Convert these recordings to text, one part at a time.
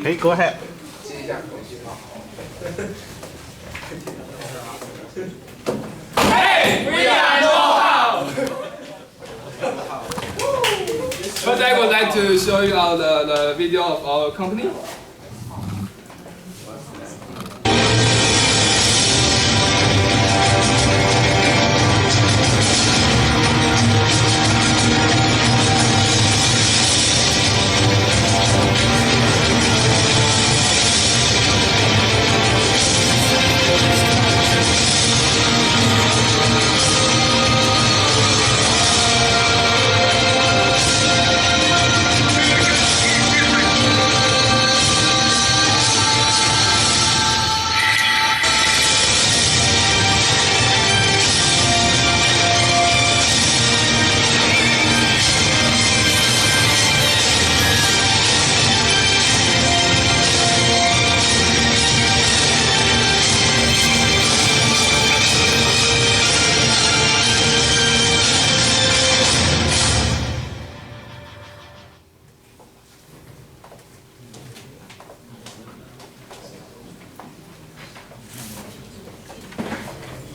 Hey, go ahead. Hey, we are know-how. First, I would like to show you the video of our company.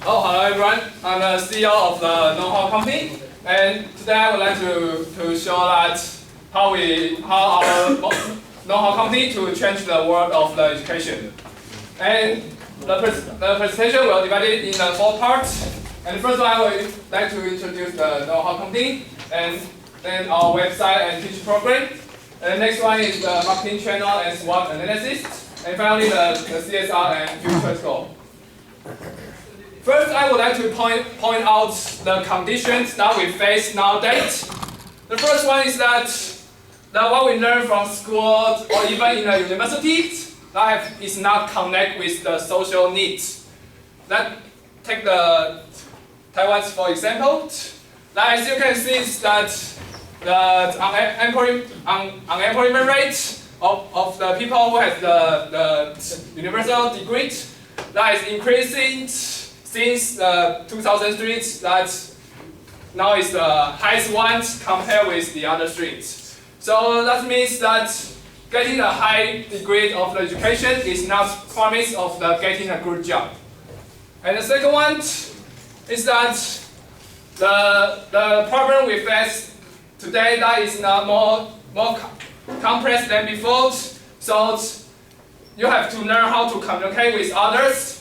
Oh, hello everyone. I'm the CEO of the know-how company, and today I would like to show that how our know-how company to change the world of the education. And the presentation will be divided in 4 parts. And the first one I would like to introduce the know-how company, and then our website and teaching program. And the next one is the marketing channel and SWOT analysis, and finally the CSR and future goal. First, I would like to point out the conditions that we face nowadays. The first one is that what we learn from school or even in the university is not connect with the social needs. Take the Taiwan for example. As you can see, is that the unemployment rate of the people who have the universal degree that is increasing since 2003, that now is the highest one compared with the other streets. So that means that getting a high degree of education is not promise of getting a good job. And the second one is that the problem we face today that is not more complex than before. So you have to learn how to communicate with others.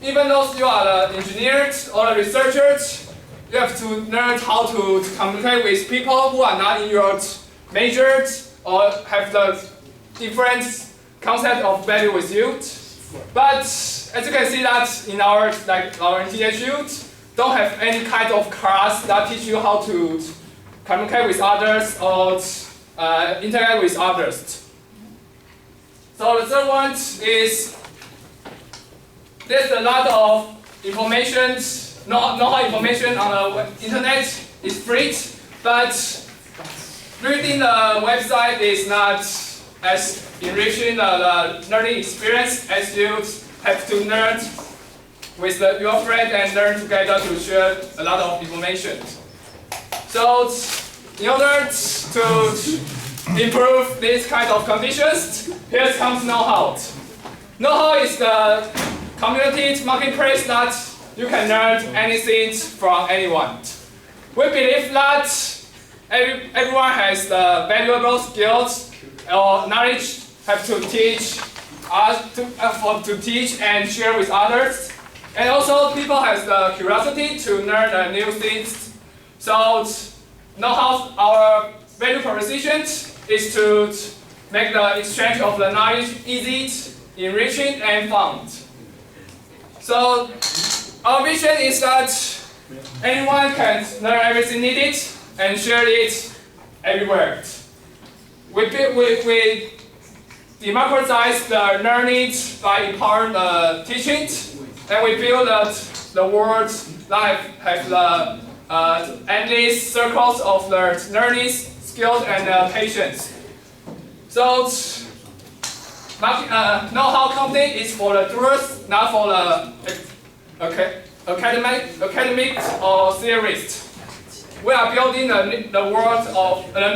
Even though you are the engineers or the researchers, you have to learn how to communicate with people who are not in your majors or have the different concept of value with you. But as you can see that in our THU don't have any kind of class that teach you how to communicate with others or interact with others. So the third one is there's a lot of information, know-how information on the internet is free, but reading the website is not as enriching the learning experience as you have to learn with your friend and learn together to share a lot of information. So in order to improve these kind of conditions, here comes know-how. Know-how is the community marketplace that you can learn anything from anyone. We believe that everyone has the valuable skills or knowledge have to teach us to teach and share with others. And also people have the curiosity to learn the new things. So know-how, our value proposition is to make the exchange of the knowledge easy, enriching, and fun. So our vision is that anyone can learn everything needed and share it everywhere. We democratize the learning by empowering the teaching, and we build the world that have the endless circles of the learning, skills, and patience. So know-how company is for the doers, not for the academic or theorists. We are building the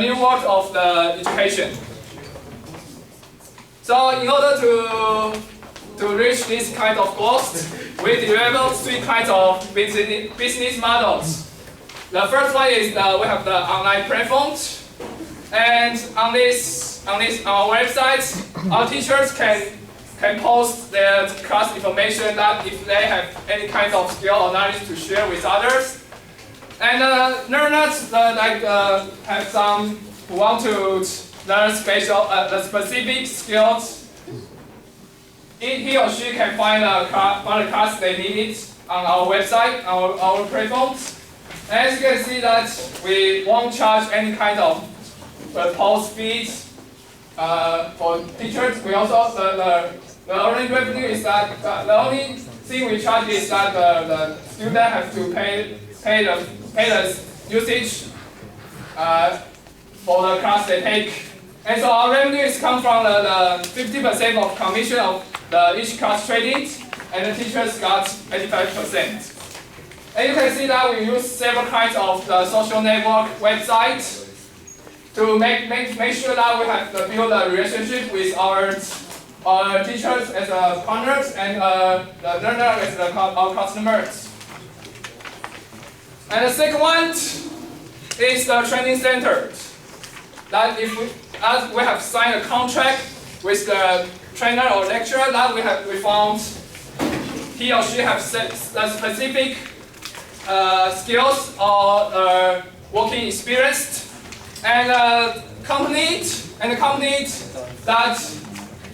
new world of the education. So in order to reach this kind of goals, we developed 3 kinds of business models. The first one is we have the online platforms, and on our website, our teachers can post their class information that if they have any kind of skill or knowledge to share with others. And learners have some who want to learn the specific skills. He or she can find a class they need on our website, our platforms. As you can see that we won't charge any kind of post fees for teachers. We also the only revenue is that the only thing we charge is that the student have to pay the usage for the class they take. And so our revenues come from the 50% of commission of each class traded, and the teachers got 85%. And you can see that we use several kinds of the social network websites to make sure that we have to build a relationship with our teachers as partners and the learners as our customers. And the second one is the training center. That if we have signed a contract with the trainer or lecturer, that we found he or she have specific skills or working experience, and the companies that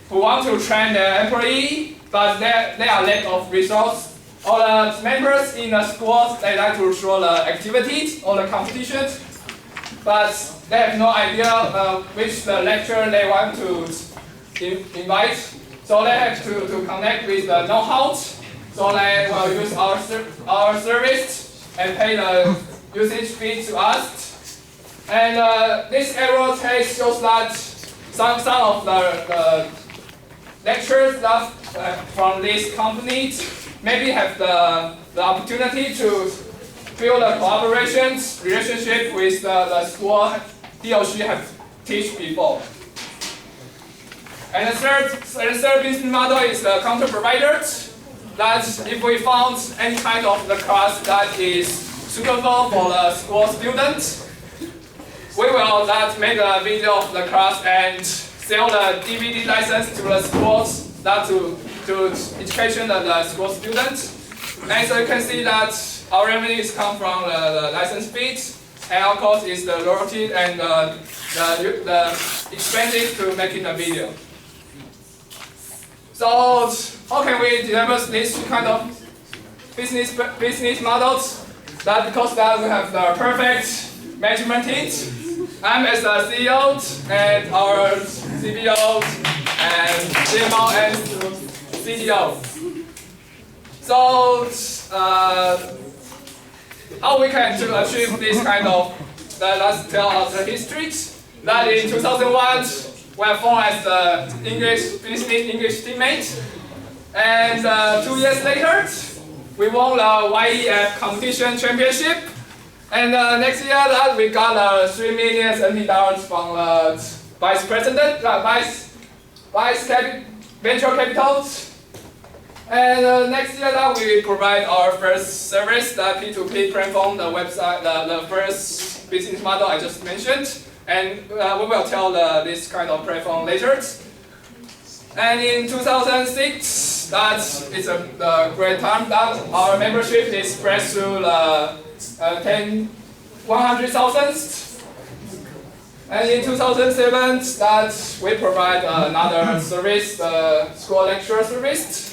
who want to train their employee, but they are lack of resource. Or the members in the schools, they like to show the activities or the competitions, but they have no idea which the lecturer they want to invite. So they have to connect with the know-how. So they will use our service and pay the usage fee to us. And this error test shows that some of the lecturers that from these companies maybe have the opportunity to build a collaborations relationship with the school he or she have teach before. And the third business model is the content providers. That if we found any kind of the class that is suitable for the school students, we will make a video of the class and sell the DVD license to the schools that to education of the school students. And so you can see that our revenues come from the license fees, and our cost is the royalty and the expenses to making the video. So how can we develop this kind of business models? That because that we have the perfect management team. I'm as the CEO and our CBO and CMO and CDO. So how we can to achieve this kind of, let's tell us the history. That in 2001, we were formed as the business English teammate. And 2 years later, we won the YEF competition championship. And next year, that we got 3 million NT from the vice president, venture capitals. And next year, that we provide our first service, the P2P platform, the website, the first business model I just mentioned. And we will tell this kind of platform later. And in 2006, that is a great time that our membership is spread through 100,000. And in 2007, that we provide another service, the school lecture service.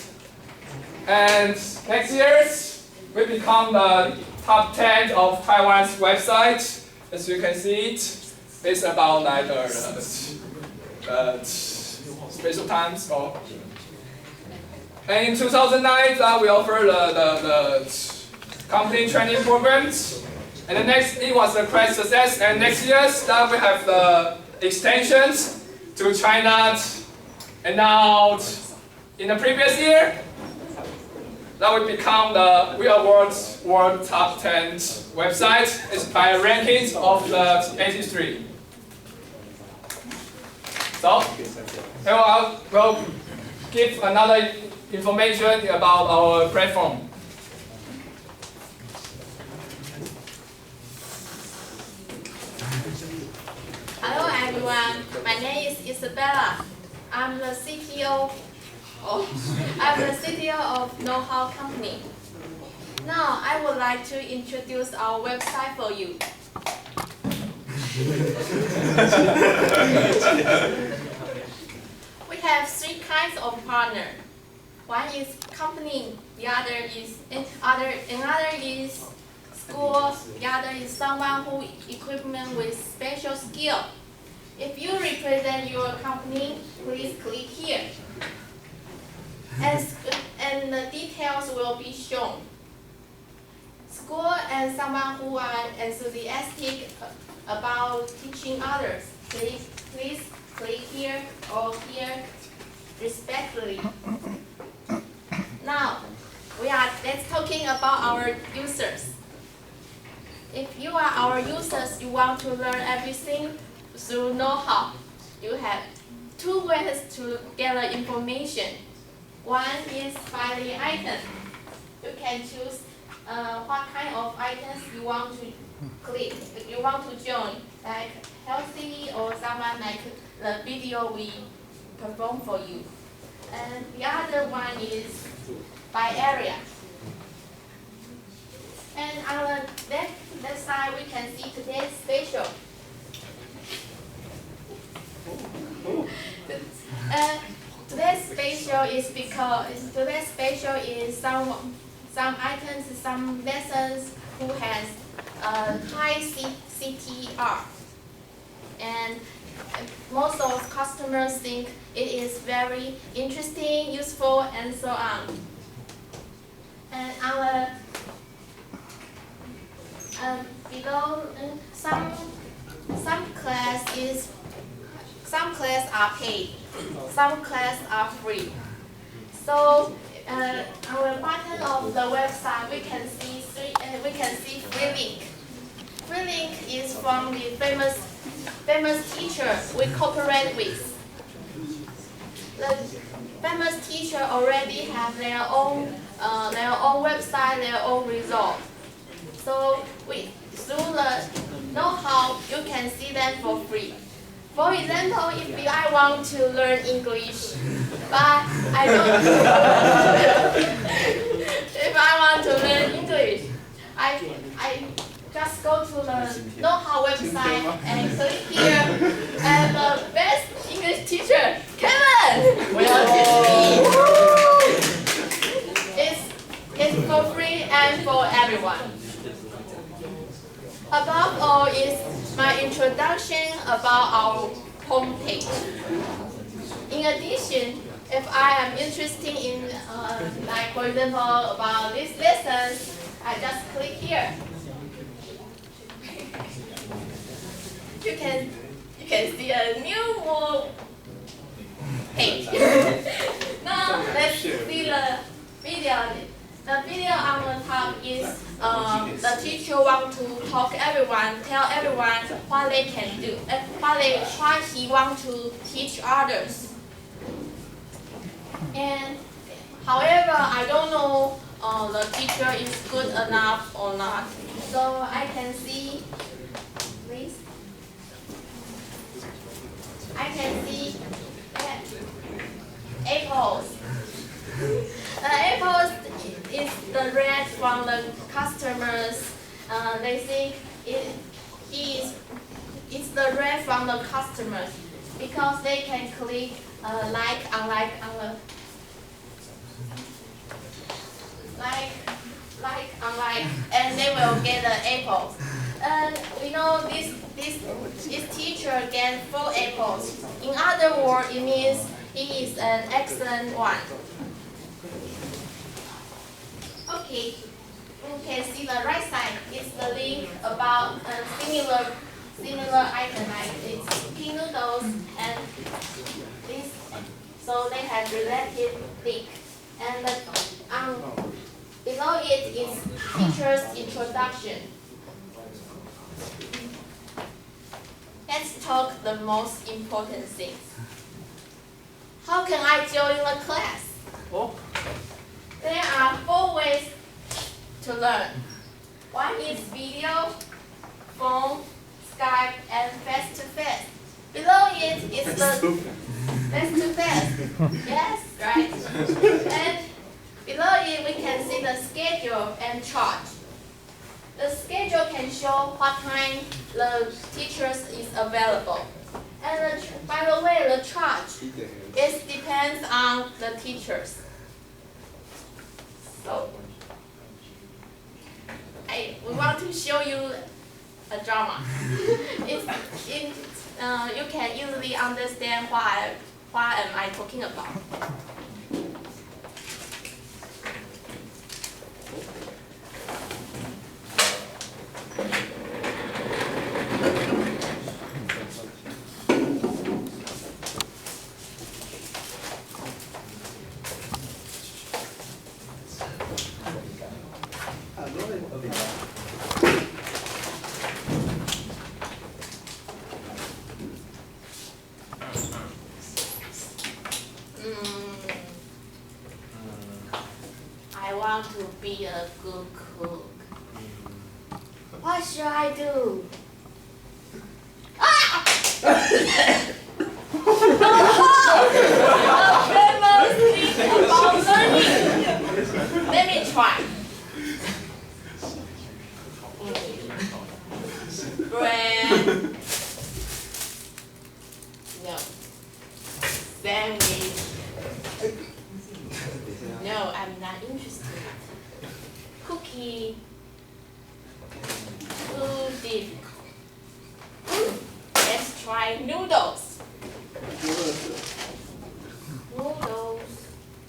And next year, we become the top 10 of Taiwan's website. As you can see it, it's about like special times. And in 2009, we offer the company training programs. And the next, it was a great success. And next year, that we have the extensions to China. And now, in the previous year, that would become we award world top 10 website. It's by rankings of the 83. So, here I will give another information about our platform. Hello everyone, my name is Isabella. I'm the CTO of Know-How Company. Now I would like to introduce our website for you. We have three kinds of partner. One is company, another is school, the other is someone who equipment with special skill. If you represent your company, please click here. And the details will be shown. School and someone who are enthusiastic about teaching others, please click here or here respectively. Now, let's talking about our users. If you are our users, you want to learn everything through know-how. You have two ways to gather information. One is by the item. You can choose what kind of items you want to click, you want to join, like healthy or someone like the video we perform for you. And the other one is by area. And on the left side, we can see today's special. Today's special is some items, some lessons who has high CTR, and most of customers think it is very interesting, useful, and so on. And our below some class are paid, some class are free. So our bottom of the website we can see free link. Free link is from the famous teacher we cooperate with. The famous teacher already have their own website, their own result. So through the know-how, you can see them for free. For example, if I want to learn English, but I don't, if I want to learn English, I just go to the know-how website and click here, and the best English teacher, Kevin, will teach me. It's for free and for everyone. Above all is my introduction about our homepage. In addition, if I am interested in, like for example, about these lessons, I just click here. You can see a new page. Now let's see the video. The video on the top is the teacher want to tell everyone what they can do, what he want to teach others. And however, I don't know the teacher is good enough or not. So I can see, please. I can see apples. The apples is the red from the customers. They think it's the red from the customers because they can click unlike, and they will get the apples. And we know this teacher get 4 apples. In other words, it means he is an excellent one. Okay, you can see the right side is the link about a similar item like this cooking noodles and this. So they have related link. And below it is teacher's introduction. Let's talk the most important things. How can I join the class? Oh. There are 4 ways to learn. One is video, phone, Skype, and face-to-face. Below it is the face-to-face. Yes, right. And below it we can see the schedule and chart. The schedule can show what time the teachers is available. And by the way, the chart it depends on the teachers. So we want to show you a drama. You can easily understand what am I talking about. I want to be a good cook. What should I do? Ah! A famous thing about learning. Let me try. Bread. No. Sandwich. No, I'm not interested. Cookie. Too difficult. Let's try noodles. Noodles.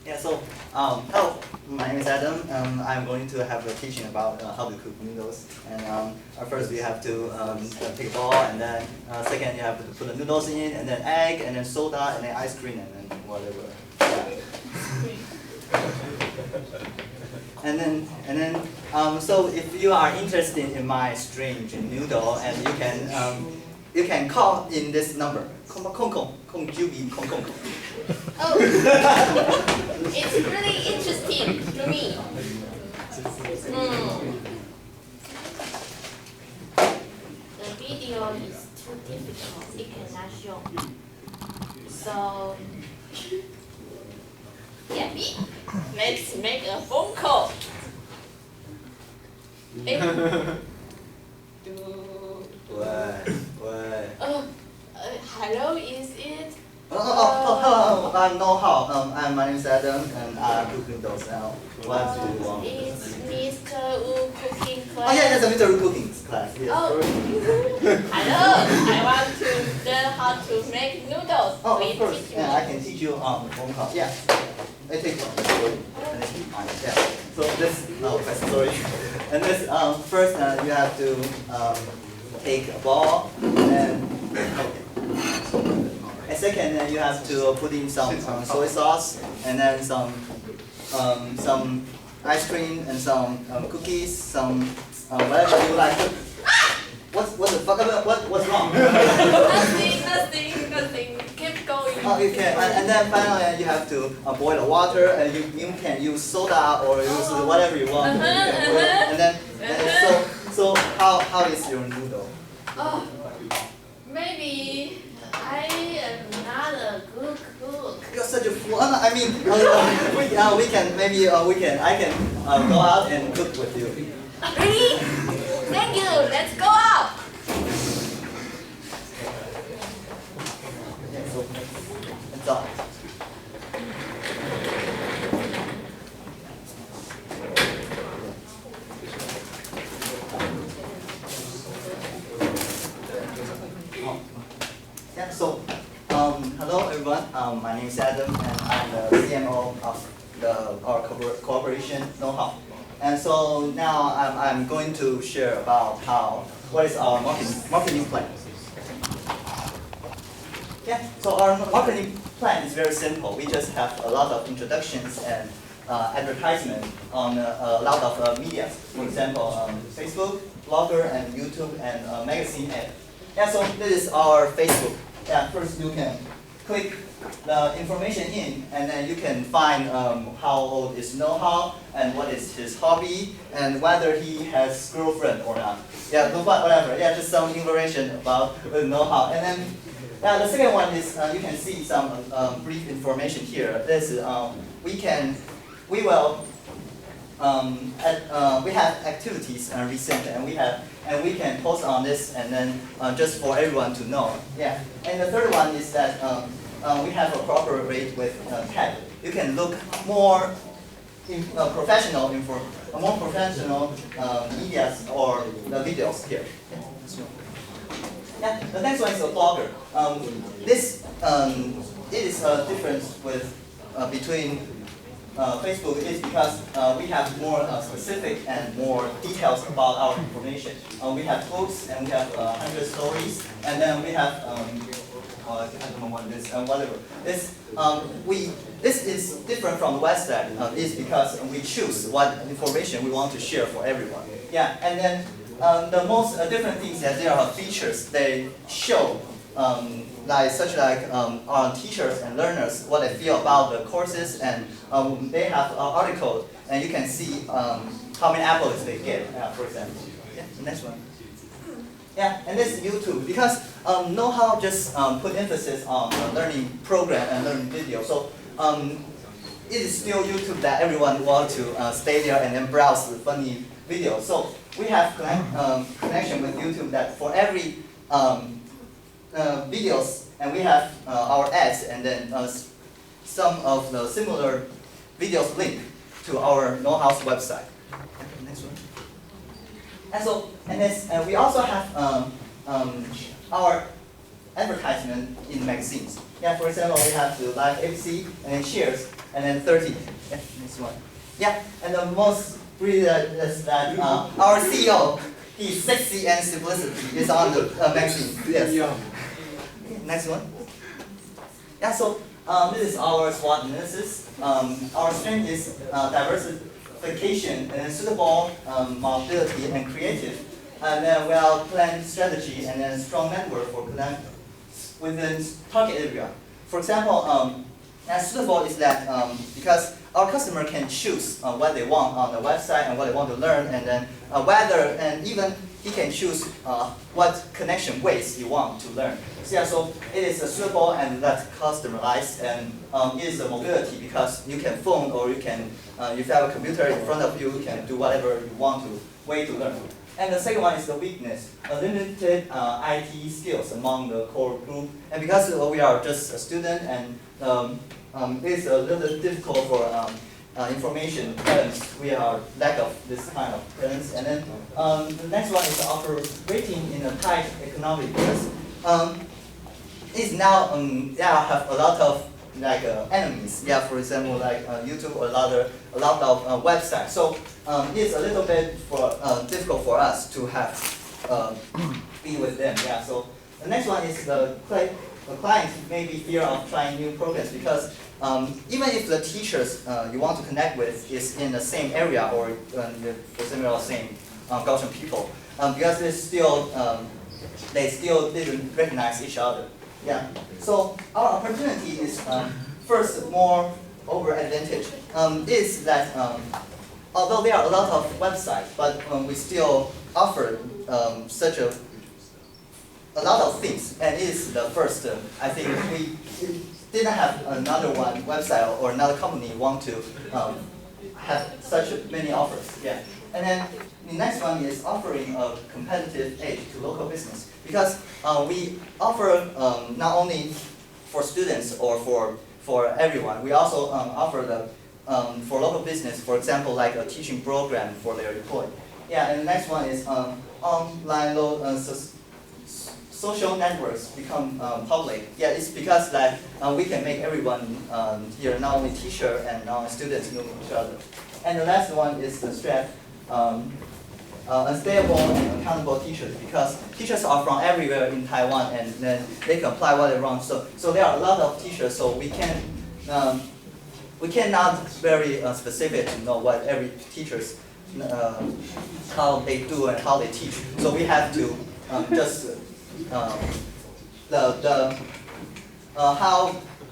Yeah, so, hello, my name is Adam. I'm going to have a teaching about how to cook noodles. And first we have to take a bowl, and then second you have to put the noodles in, and then egg, and then soda, and then ice cream, and then whatever. So if you are interested in my strange noodle, and you can call in this number. Oh, it's really interesting to me. The video is too difficult. It cannot show. So, Yappy, let's make a phone call. Hello, is it? No, how? My name is Adam, and I cook noodles now. What do you want? Is Mr. Wu cooking class? Oh, yeah, that's a Mr. Cooking class. Yes. Oh, hello. I want to learn how to make noodles. Oh, Please of course. teach Yeah, me. I can teach you on phone call. Yeah. I take one. And then mine. Yeah. So this, sorry. And this, first you have to take a ball, and second you have to put in some soy sauce, and then some ice cream, and some cookies, some whatever you like. What's the fuck? What's wrong? Nothing. Keep going. Oh, you can, and then finally you have to boil the water, and you can use soda or use whatever you want. And then so how is your noodle? Oh, maybe I am not a good cook. You're such a fool. I mean, we can maybe I can go out and cook with you. Really? Thank you. Let's go out. Yeah, so that's all. Yeah, so hello everyone. My name is Adam, and I'm the CMO of our cooperation know-how. And so now I'm going to share about what is our marketing plan. Yeah, so our marketing plan is very simple. We just have a lot of introductions and advertisement on a lot of media. For example, Facebook, Blogger, and YouTube, and magazine ad. Yeah, so this is our Facebook. Yeah, first you can click the information in, and then you can find how old is know-how and what is his hobby and whether he has girlfriend or not. Yeah, whatever. Yeah, just some information about know-how. And then the second one is you can see some brief information here. This is we have activities recent, and we can post on this, and then just for everyone to know. Yeah. And the third one is that we have a cooperate with TED. You can look more professional medias or the videos here. Yeah. The next one is a blogger. This it is a difference with between Facebook is because we have more specific and more details about our information. We have books and we have 100 stories, and then we have I don't know what this whatever. This is different from the website. Is because we choose what information we want to share for everyone. Yeah, and then the most different things that there are features they show. Like our teachers and learners, what they feel about the courses, and they have articles, and you can see how many apples they get, for example. Yeah, the next one. Yeah, and this is YouTube, because know-how just put emphasis on learning program and learning video. So it is still YouTube that everyone wants to stay there and then browse the funny videos. So we have connection with YouTube that for every videos, and we have our ads, and then some of the similar videos link to our know-how's website. Next one. And we also have our advertisement in magazines. Yeah, for example, we have the Live ABC, and then Cheers, and then 30. Yeah, next one. Yeah, and the most really is that our CEO, he's sexy and simplicity is on the magazine. Yes. Yeah. Next one. Yeah, so this is our SWOT analysis. Our strength is diversification and suitable mobility and creative, and then well-planned strategy, and then strong network for connect within target area. For example, suitable is that because our customer can choose what they want on the website and what they want to learn, and then whether, and even he can choose what connection ways he want to learn. So yeah, so it is suitable and that's customized, and it is a mobility because you can phone, or you can, if you have a computer in front of you, you can do whatever you want to way to learn. And the second one is the weakness, limited IT skills among the core group. And because we are just a student, and it's a little difficult for information presence. We are lack of this kind of presence. And then the next one is operating in a tight economy, because it's now have a lot of like enemies. Yeah, for example, like YouTube or a lot of websites. So it's a little bit difficult for us to have be with them. Yeah. So the next one is the client may be fear of trying new programs, because even if the teachers you want to connect with is in the same area, or for example same Gaussian people, because they still didn't recognize each other. Yeah. So our opportunity is first more over advantage is that although there are a lot of websites, but we still offer such a lot of things, and it is the first. I think we didn't have another one website or another company want to have such many offers. Yeah. And then the next one is offering a competitive edge to local business, because we offer not only for students or for everyone. We also offer the for local business, for example, like a teaching program for their employee. Yeah, and the next one is online social networks become public. Yeah, it's because that we can make everyone here, not only teacher and not only students, know each other. And the last one is the strength. Unstable and accountable teachers, because teachers are from everywhere in Taiwan, and then they can apply what they want. So there are a lot of teachers, so we cannot very specific to know what every teachers how they do and how they teach. So we have to just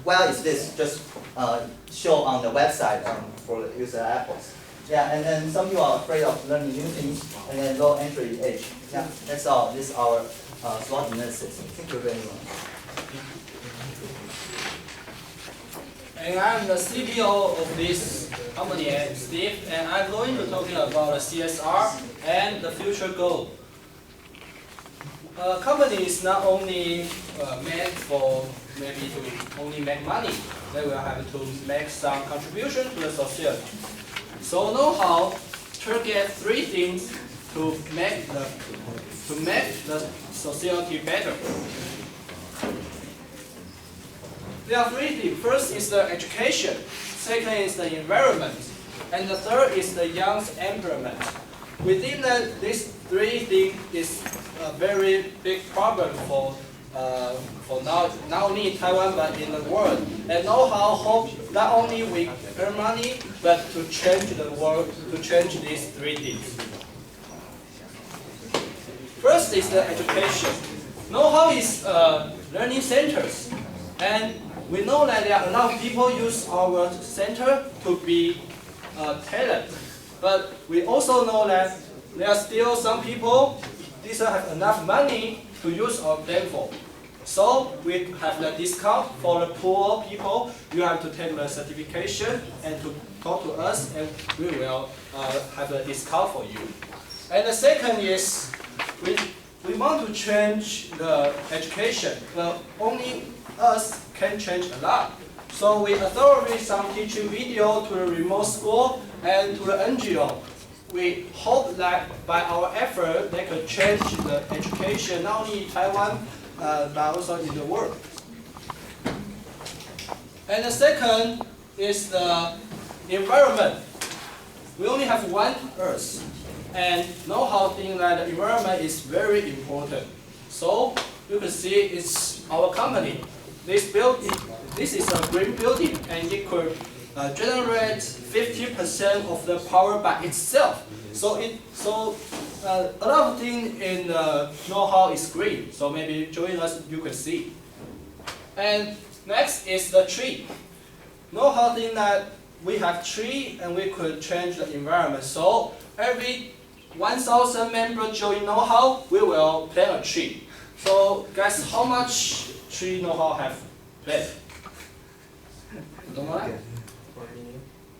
where is this just show on the website for the user apples. Yeah, and then some people are afraid of learning new things, and then low entry age. Yeah, that's all. This is our SWOT analysis. Thank you very much. And I'm the CPO of this company, Steve, and I'm going to talking about CSR and the future goal. A company is not only meant for maybe to only make money, they will have to make some contribution to the society. So know-how target three things to make the society better. There are three things. First is the education, second is the environment, and the third is the young employment. Within these three things is a very big problem for not only Taiwan but in the world. And know-how hope not only we earn money but to change the world, to change these three things. First is the education. Know-how is learning centers, and we know that there are a lot of people use our center to be talent, but we also know that there are still some people who don't have enough money to use our platform. So we have the discount for the poor people. You have to take the certification and to talk to us, and we will have a discount for you. And the second is we want to change the education, but only us can change a lot. So we authorize some teaching video to the remote school and to the NGO. We hope that by our effort, they could change the education not only in Taiwan, but also in the world. And the second is the environment. We only have one Earth, and know-how think that the environment is very important. So you can see it's our company. This is a green building, and it could generate 50% of the power by itself. So a lot of things in know-how is green. So maybe join us, you can see. And next is the tree. Know-how think that we have tree and we could change the environment. So every 1,000 members join know-how, we will plant a tree. So guess how much tree know-how have planted? Don't know that?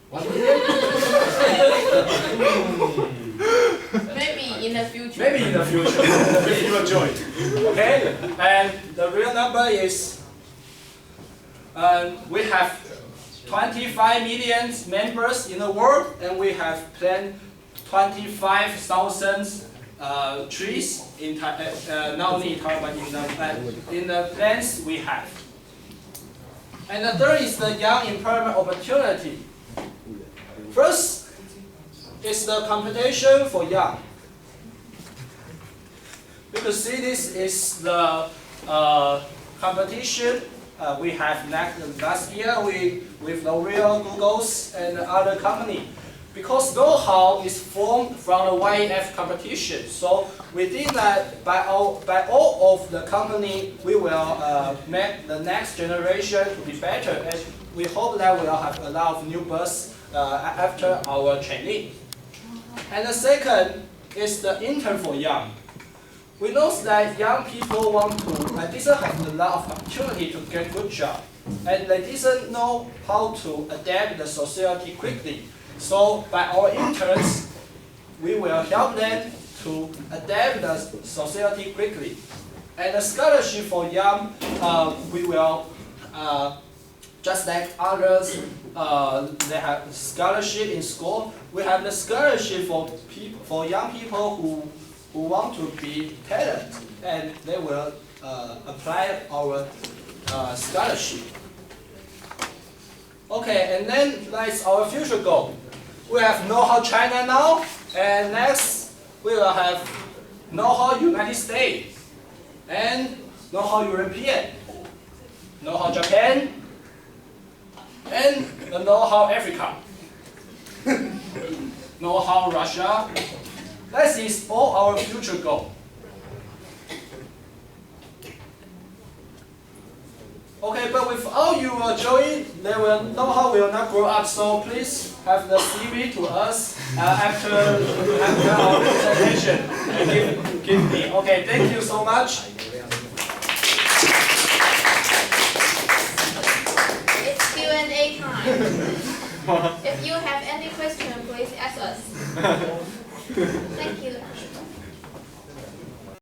1 million? Maybe in the future. Maybe in the future, if you will join. Okay, and the real number is we have 25 million members in the world, and we have planted 25,000 trees in not only in Taiwan, but in the plants we have. And the third is the young employment opportunity. First is the competition for young. You can see this is the competition we have last year with L'Oreal, Google's, and other company. Because know-how is formed from the YF competition, so within that, by all of the company, we will make the next generation to be better, and we hope that we will have a lot of new births after our training. And the second is the intern for young. We know that young people want to, didn't have a lot of opportunity to get good job, and they didn't know how to adapt the society quickly. So by our interns, we will help them to adapt the society quickly. And the scholarship for young, we will, just like others, they have scholarship in school. We have the scholarship for young people who want to be talent, and they will apply our scholarship. Okay, and then that's our future goal. We have know-how China now, and next we will have know-how United States, and know-how European, know-how Japan, and the know-how Africa, know-how Russia. That is all our future goal. Okay, but without you join, they will know how will not grow up. So please have the CV to us after our presentation and give me. Okay, thank you so much. It's Q&A time. If you have any question, please ask us. Thank you.